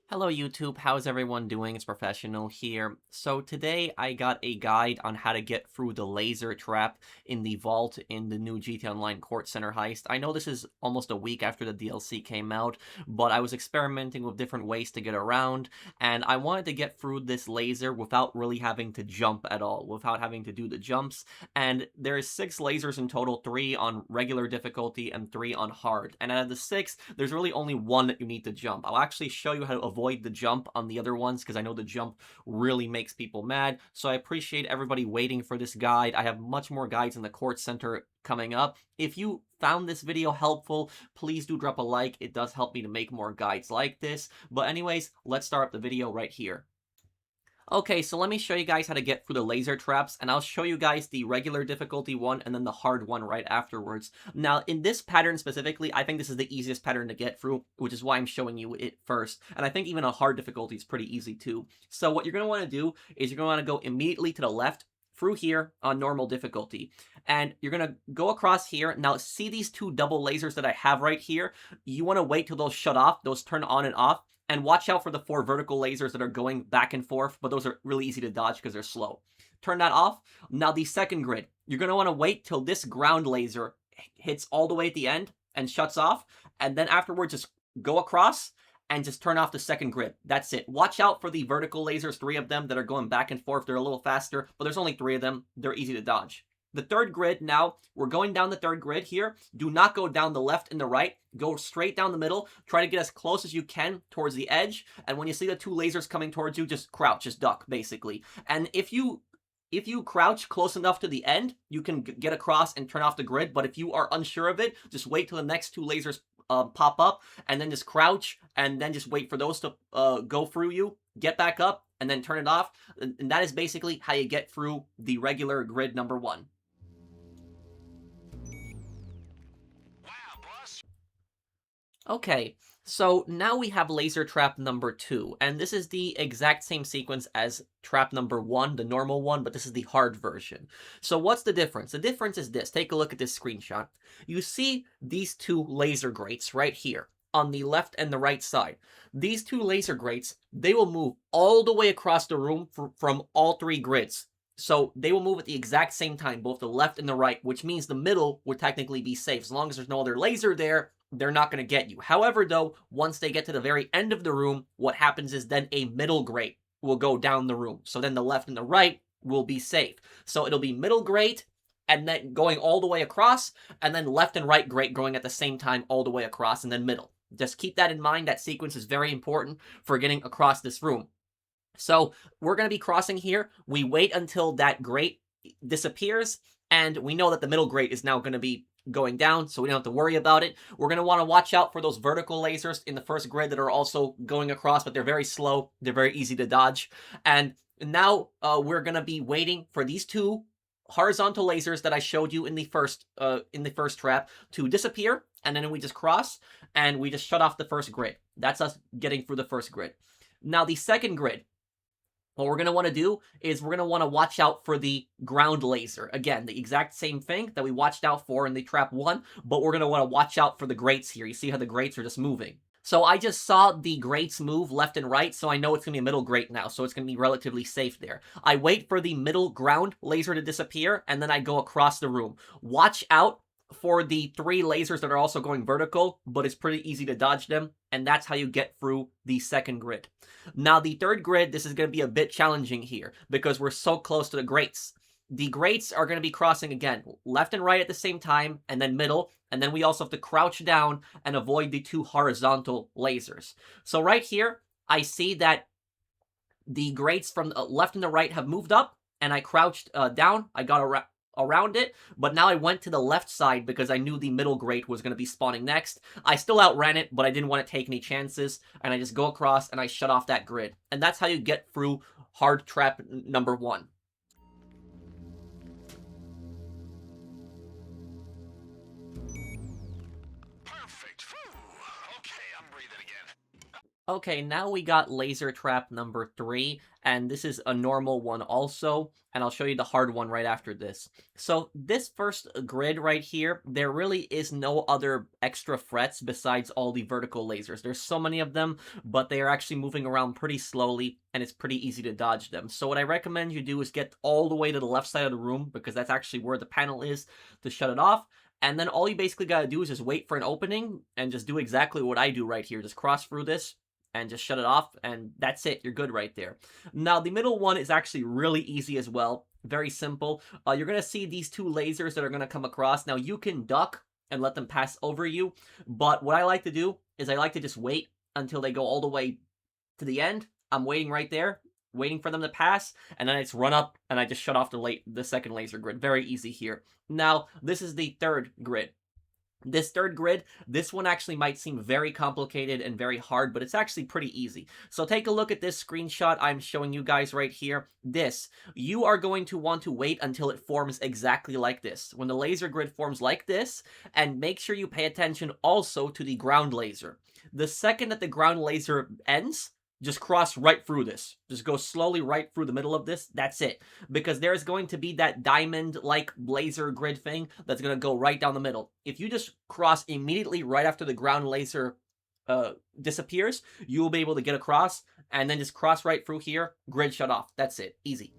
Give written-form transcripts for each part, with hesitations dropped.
Hello YouTube, how's everyone doing? It's Professional here. So today I got a guide on how to get through the laser trap in the vault in the new GTA Online Court Center heist. I know this is almost a week after the DLC came out, but I was experimenting with different ways to get around, and I wanted to get through this laser without really having to jump at all, without having to do the jumps. And there's 6 lasers in total, 3 on regular difficulty and 3 on hard. And out of the 6, there's really only one that you need to jump. I'll actually show you how to avoid the jump on the other ones, because I know the jump really makes people mad. So I appreciate everybody waiting for this guide. I have much more guides in the Court Center coming up. If you found this video helpful, please do drop a like. It does help me to make more guides like this. But anyways, let's start up the video right here. Okay, so let me show you guys how to get through the laser traps, and I'll show you guys the regular difficulty one and then the hard one right afterwards. Now, in this pattern specifically, I think this is the easiest pattern to get through, which is why I'm showing you it first. And I think even a hard difficulty is pretty easy too. So what you're going to want to do is you're going to want to go immediately to the left through here on normal difficulty. And you're going to go across here. Now, see these 2 double lasers that I have right here? You want to wait till those shut off, those turn on and off. And watch out for the 4 vertical lasers that are going back and forth, but those are really easy to dodge because they're slow. Turn that off. Now the second grid, you're going to want to wait till this ground laser hits all the way at the end and shuts off, and then afterwards just go across and just turn off the second grid. That's it. Watch out for the vertical lasers, 3 of them that are going back and forth. They're a little faster, but there's only 3 of them. They're easy to dodge. The third grid now, we're going down the third grid here. Do not go down the left and the right. Go straight down the middle. Try to get as close as you can towards the edge. And when you see the 2 lasers coming towards you, just crouch, just duck, basically. And if you crouch close enough to the end, you can get across and turn off the grid. But if you are unsure of it, just wait till the next 2 lasers pop up, and then just crouch, and then just wait for those to go through you. Get back up, and then turn it off. And that is basically how you get through the regular grid number 1. Okay, so now we have laser trap number 2, and this is the exact same sequence as trap number 1, the normal one, but this is the hard version. So what's the difference? The difference is this. Take a look at this screenshot. You see these 2 laser grates right here on the left and the right side. These 2 laser grates, they will move all the way across the room from all 3 grids. So they will move at the exact same time, both the left and the right, which means the middle would technically be safe. As long as there's no other laser there, they're not going to get you. However, though, once they get to the very end of the room, what happens is then a middle grate will go down the room. So then the left and the right will be safe. So it'll be middle grate, and then going all the way across, and then left and right grate going at the same time all the way across, and then middle. Just keep that in mind. That sequence is very important for getting across this room. So we're going to be crossing here. We wait until that grate disappears, and we know that the middle grate is now going to be going down, so we don't have to worry about it. We're going to want to watch out for those vertical lasers in the first grid that are also going across, but they're very slow. They're very easy to dodge. And now we're going to be waiting for these 2 horizontal lasers that I showed you in the first trap to disappear, and then we just cross, and we just shut off the first grid. That's us getting through the first grid. Now the second grid, what we're going to want to do is we're going to want to watch out for the ground laser. Again, the exact same thing that we watched out for in the trap 1, but we're going to want to watch out for the grates here. You see how the grates are just moving. So I just saw the grates move left and right, so I know it's going to be a middle grate now, so it's going to be relatively safe there. I wait for the middle ground laser to disappear, and then I go across the room. Watch out for the 3 lasers that are also going vertical, but it's pretty easy to dodge them, and that's how you get through the second grid. Now, the third grid, this is going to be a bit challenging here, because we're so close to the grates. The grates are going to be crossing again, left and right at the same time, and then middle, and then we also have to crouch down and avoid the 2 horizontal lasers. So right here, I see that the grates from the left and the right have moved up, and I crouched down. I got around it, but now I went to the left side because I knew the middle grate was going to be spawning next. I still outran it, but I didn't want to take any chances, and I just go across and I shut off that grid. And that's how you get through hard trap number 1. Okay, now we got laser trap number 3, and this is a normal one also, and I'll show you the hard one right after this. So this first grid right here, there really is no other extra frets besides all the vertical lasers. There's so many of them, but they are actually moving around pretty slowly, and it's pretty easy to dodge them. So what I recommend you do is get all the way to the left side of the room, because that's actually where the panel is, to shut it off. And then all you basically gotta do is just wait for an opening, and just do exactly what I do right here. Just cross through this, and just shut it off, and that's it. You're good right there. Now, the middle one is actually really easy as well. Very simple. You're going to see these two lasers that are going to come across. Now, you can duck and let them pass over you, but what I like to do is I like to just wait until they go all the way to the end. I'm waiting right there, waiting for them to pass, and then I just run up and I just shut off the second laser grid. Very easy here. Now, this is the third grid. This third grid, this one actually might seem very complicated and very hard, but it's actually pretty easy. So take a look at this screenshot I'm showing you guys right here. You are going to want to wait until it forms exactly like this. When the laser grid forms like this, and make sure you pay attention also to the ground laser. The second that the ground laser ends, just cross right through this. Just go slowly right through the middle of this. That's it. Because there's going to be that diamond-like laser grid thing that's going to go right down the middle. If you just cross immediately right after the ground laser disappears, you will be able to get across, and then just cross right through here, grid shut off. That's it. Easy.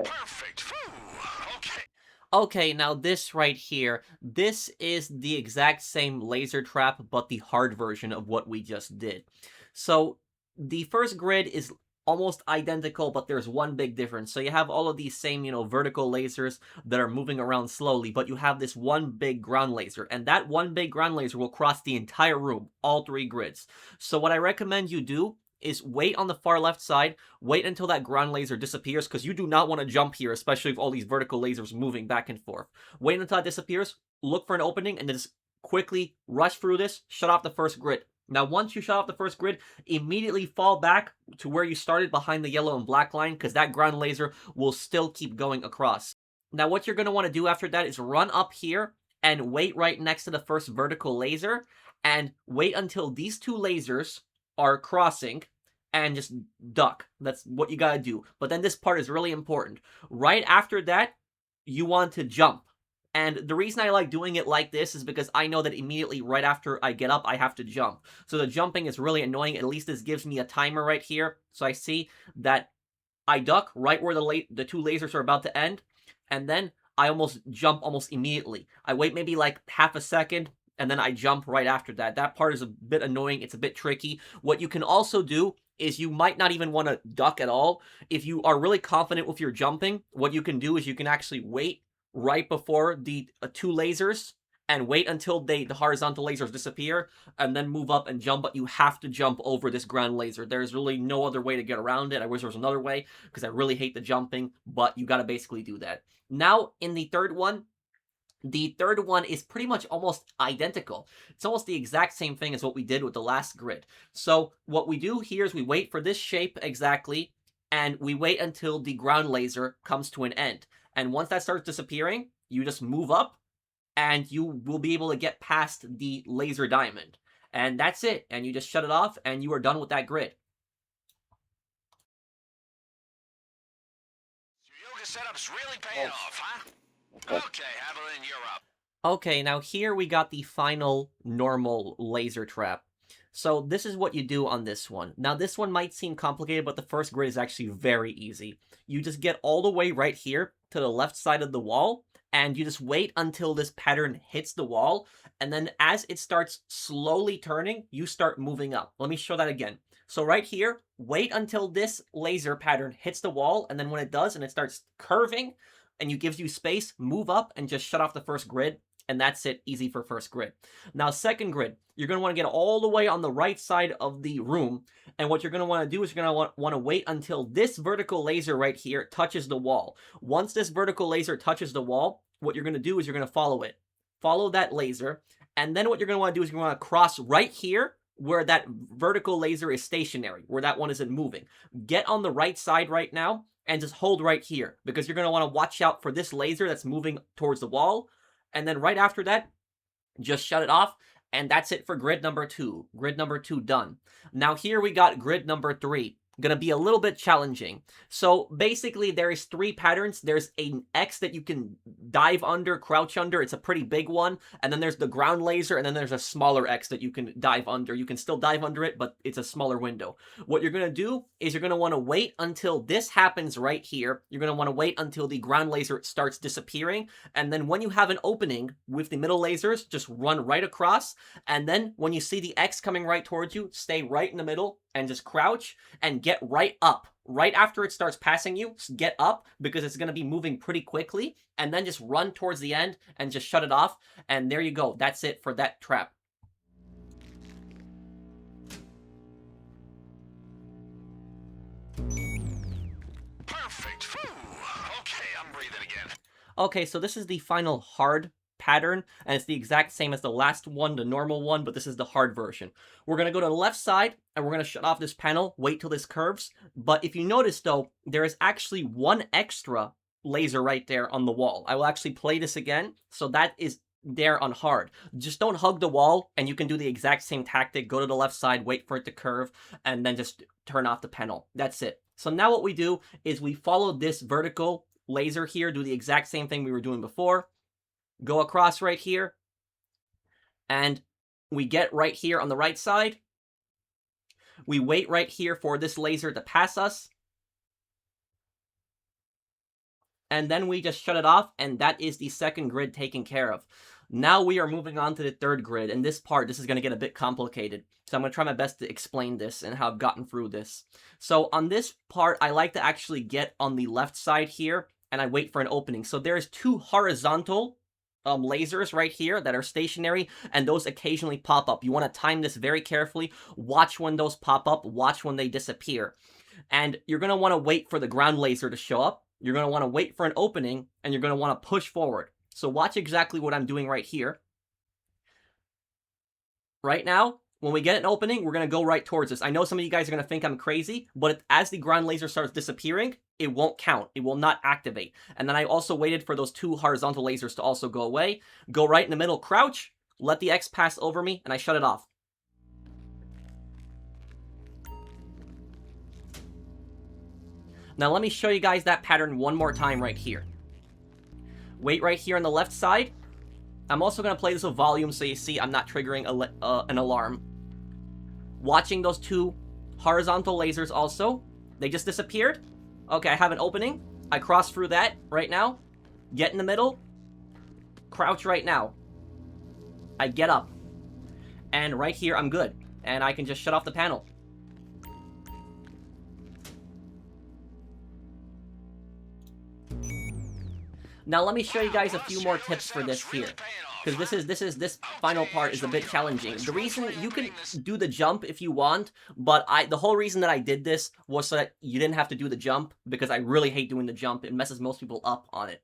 Perfect. Okay. Okay, now this right here, this is the exact same laser trap, but the hard version of what we just did. So the first grid is almost identical, but there's one big difference. So you have all of these same, vertical lasers that are moving around slowly, but you have this one big ground laser, and that one big ground laser will cross the entire room, all 3 grids. So what I recommend you do is wait on the far left side, wait until that ground laser disappears, because you do not want to jump here, especially with all these vertical lasers moving back and forth. Wait until it disappears, look for an opening, and then just quickly rush through this, shut off the first grid. Now, once you shut off the first grid, immediately fall back to where you started behind the yellow and black line, because that ground laser will still keep going across. Now, what you're going to want to do after that is run up here and wait right next to the first vertical laser, and wait until these 2 lasers are crossing, and just duck. That's what you gotta do. But then this part is really important. Right after that, you want to jump. And the reason I like doing it like this is because I know that immediately right after I get up, I have to jump. So the jumping is really annoying. At least this gives me a timer right here. So I see that I duck right where the 2 lasers are about to end, and then I almost jump almost immediately. I wait maybe like half a second, and then I jump right after that. That part is a bit annoying. It's a bit tricky. What you can also do is you might not even want to duck at all. If you are really confident with your jumping, what you can do is you can actually wait right before the 2 lasers, and wait until the horizontal lasers disappear, and then move up and jump, but you have to jump over this ground laser. There's really no other way to get around it. I wish there was another way, because I really hate the jumping, but you gotta basically do that. Now, in the third one is pretty much almost identical. It's almost the exact same thing as what we did with the last grid. So what we do here is we wait for this shape exactly, and we wait until the ground laser comes to an end. And once that starts disappearing, you just move up, and you will be able to get past the laser diamond. And that's it. And you just shut it off, and you are done with that grid. Your yoga setup's really paying off, huh? Okay, Evelyn, you're up. Okay, now here we got the final normal laser trap. So this is what you do on this one. Now this one might seem complicated, but the first grid is actually very easy. You just get all the way right here to the left side of the wall, and you just wait until this pattern hits the wall, and then as it starts slowly turning, you start moving up. Let me show that again. So right here, wait until this laser pattern hits the wall, and then when it does and it starts curving, and you gives you space, move up and just shut off the first grid, and that's it. Easy for first grid. Now, second grid, you're going to want to get all the way on the right side of the room, and what you're going to want to do is you're going to want to wait until this vertical laser right here touches the wall. Once this vertical laser touches the wall, what you're going to do is you're going to follow it. Follow that laser, and then what you're going to want to do is you're going to cross right here where that vertical laser is stationary, where that one isn't moving. Get on the right side right now, and just hold right here, because you're going to want to watch out for this laser that's moving towards the wall. And then right after that, just shut it off, And that's it for grid number 2. Grid number 2 done. Now here we got grid number 3. Gonna be a little bit challenging. So basically there is 3 patterns. There's an X that you can dive under, crouch under. It's a pretty big one. And then there's the ground laser, and then there's a smaller X that you can dive under. You can still dive under it, but it's a smaller window. What you're gonna do is you're gonna wanna wait until this happens right here. You're gonna wanna wait until the ground laser starts disappearing. And then when you have an opening with the middle lasers, just run right across. And then when you see the X coming right towards you, stay right in the middle and just crouch and get right up. Right after it starts passing you, get up because it's going to be moving pretty quickly, and then just run towards the end and just shut it off. And there you go. That's it for that trap. Perfect. Whew. Okay, I'm breathing again. Okay, so this is the final hard pattern, and it's the exact same as the last one, the normal one, but this is the hard version. We're going to go to the left side, and we're going to shut off this panel, wait till this curves. But if you notice, though, there is actually one extra laser right there on the wall. I will actually play this again, so that is there on hard. Just don't hug the wall, and you can do the exact same tactic. Go to the left side, wait for it to curve, and then just turn off the panel. That's it. So now what we do is we follow this vertical laser here, do the exact same thing we were doing before. Go across right here, and we get right here on the right side. We wait right here for this laser to pass us. And then we just shut it off, and that is the second grid taken care of. Now we are moving on to the third grid, and this is going to get a bit complicated. So I'm going to try my best to explain this and how I've gotten through this. So on this part, I like to actually get on the left side here, and I wait for an opening. So there's 2 horizontal lasers right here that are stationary, and those occasionally pop up. You want to time this very carefully. Watch when those pop up. Watch when they disappear. And you're going to want to wait for the ground laser to show up. You're going to want to wait for an opening, and you're going to want to push forward. So watch exactly what I'm doing right here. Right now, when we get an opening, we're going to go right towards this. I know some of you guys are going to think I'm crazy, but as the ground laser starts disappearing, it won't count. It will not activate. And then I also waited for those 2 horizontal lasers to also go away. Go right in the middle, crouch, let the X pass over me, and I shut it off. Now let me show you guys that pattern one more time right here. Wait right here on the left side. I'm also going to play this with volume so you see I'm not triggering an alarm. Watching those 2 horizontal lasers also. They just disappeared. Okay, I have an opening. I cross through that right now. Get in the middle. Crouch right now. I get up. And right here, I'm good. And I can just shut off the panel. Now let me show you guys a few more tips for this here. Because this final part is a bit challenging. The reason you can do the jump if you want, but the whole reason that I did this was so that you didn't have to do the jump, because I really hate doing the jump. It messes most people up on it.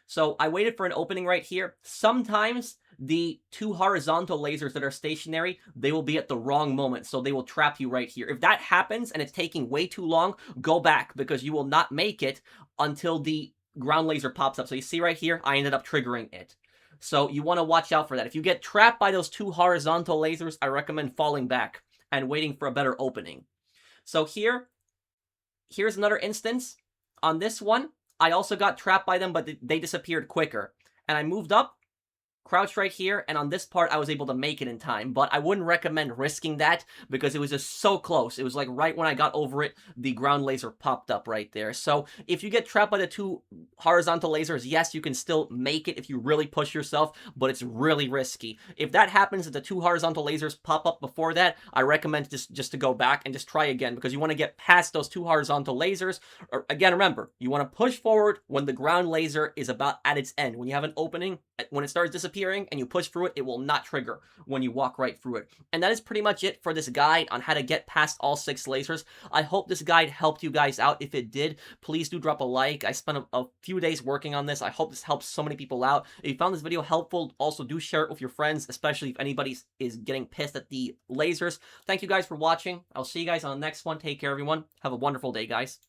So I waited for an opening right here. Sometimes the 2 horizontal lasers that are stationary, they will be at the wrong moment, so they will trap you right here. If that happens and it's taking way too long, go back, because you will not make it until the ground laser pops up. So you see right here, I ended up triggering it. So you want to watch out for that. If you get trapped by those 2 horizontal lasers, I recommend falling back and waiting for a better opening. So here's another instance. On this one, I also got trapped by them, but they disappeared quicker. And I moved up, crouched right here, and on this part, I was able to make it in time. But I wouldn't recommend risking that, because it was just so close. It was like right when I got over it, the ground laser popped up right there. So if you get trapped by the 2 horizontal lasers, yes, you can still make it if you really push yourself, but it's really risky. If that happens, if the 2 horizontal lasers pop up before that, I recommend just to go back and just try again, because you want to get past those 2 horizontal lasers. Again, remember, you want to push forward when the ground laser is about at its end. When you have an opening, when it starts disappearing, and you push through it, it will not trigger when you walk right through it. And that is pretty much it for this guide on how to get past all 6 lasers. I hope this guide helped you guys out. If it did, please do drop a like. I spent a few days working on this. I hope this helps so many people out. If you found this video helpful, also do share it with your friends, especially if anybody is getting pissed at the lasers. Thank you guys for watching. I'll see you guys on the next one. Take care, everyone. Have a wonderful day, guys.